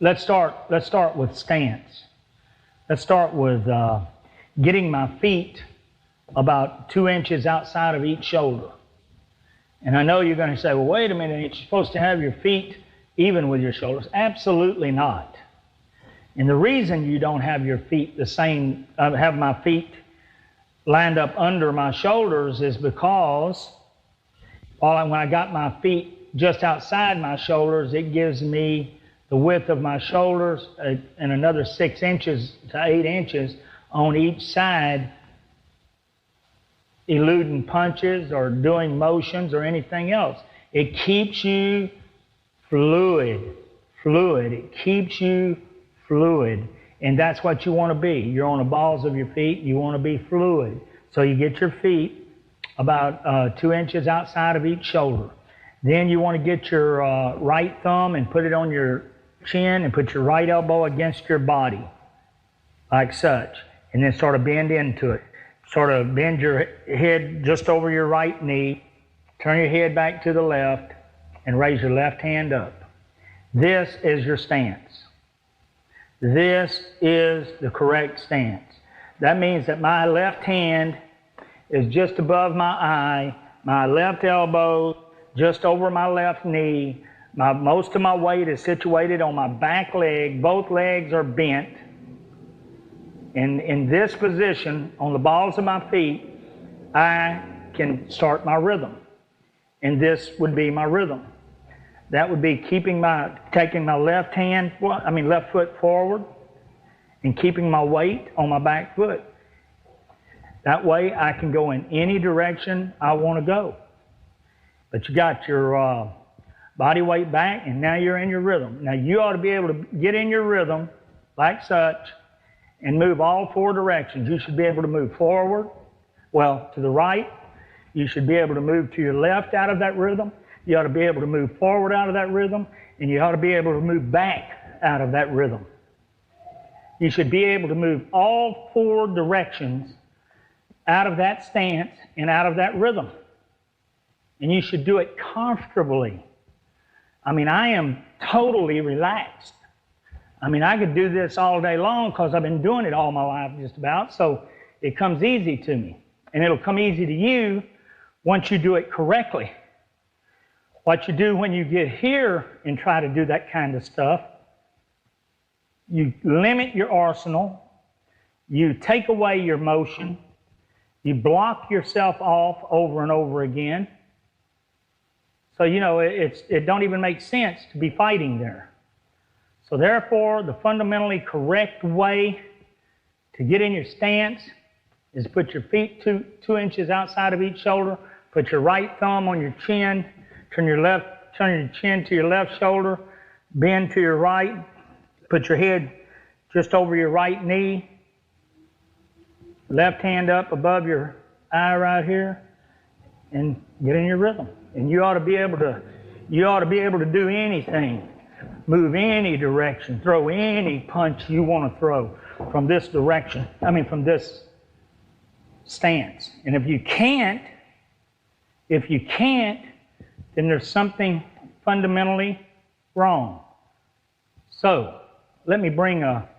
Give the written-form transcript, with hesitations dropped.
let's start with stance. Let's start with getting my feet about 2 inches outside of each shoulder. And I know you're going to say, well, wait a minute, you're supposed to have your feet even with your shoulders. Absolutely not. And the reason you don't have your feet the same, have my feet lined up under my shoulders is because when I got my feet just outside my shoulders, it gives me the width of my shoulders and another 6 inches to 8 inches on each side, eluding punches or doing motions or anything else. It keeps you fluid. It keeps you fluid. And that's what you want to be. You're on the balls of your feet. You want to be fluid. So you get your feet about 2 inches outside of each shoulder. Then you want to get your right thumb and put it on your chin and put your right elbow against your body, like such. And then sort of bend into it. Sort of bend your head just over your right knee. Turn your head back to the left and raise your left hand up. This is your stance. This is the correct stance. That means that my left hand is just above my eye, my left elbow just over my left knee. Most of my weight is situated on my back leg. Both legs are bent. And in this position, on the balls of my feet, I can start my rhythm. And this would be my rhythm. That would be taking my left foot forward and keeping my weight on my back foot. That way I can go in any direction I want to go. But you got your body weight back, and now you're in your rhythm. Now you ought to be able to get in your rhythm like such and move all 4 directions. You should be able to move forward, to the right. You should be able to move to your left out of that rhythm. You ought to be able to move forward out of that rhythm, and you ought to be able to move back out of that rhythm. You should be able to move all 4 directions out of that stance and out of that rhythm. And you should do it comfortably. I am totally relaxed. I could do this all day long because I've been doing it all my life just about, so it comes easy to me. And it'll come easy to you once you do it correctly. What you do when you get here and try to do that kind of stuff, you limit your arsenal, you take away your motion, you block yourself off over and over again. So, it don't even make sense to be fighting there. So therefore, the fundamentally correct way to get in your stance is put your feet 2 inches outside of each shoulder, put your right thumb on your chin, turn your chin to your left shoulder, bend to your right, put your head just over your right knee, left hand up above your eye right here, and get in your rhythm. And you ought to be able to do anything, move any direction, throw any punch you want to throw from this direction, from this stance. And if you can't, then there's something fundamentally wrong. So, let me bring a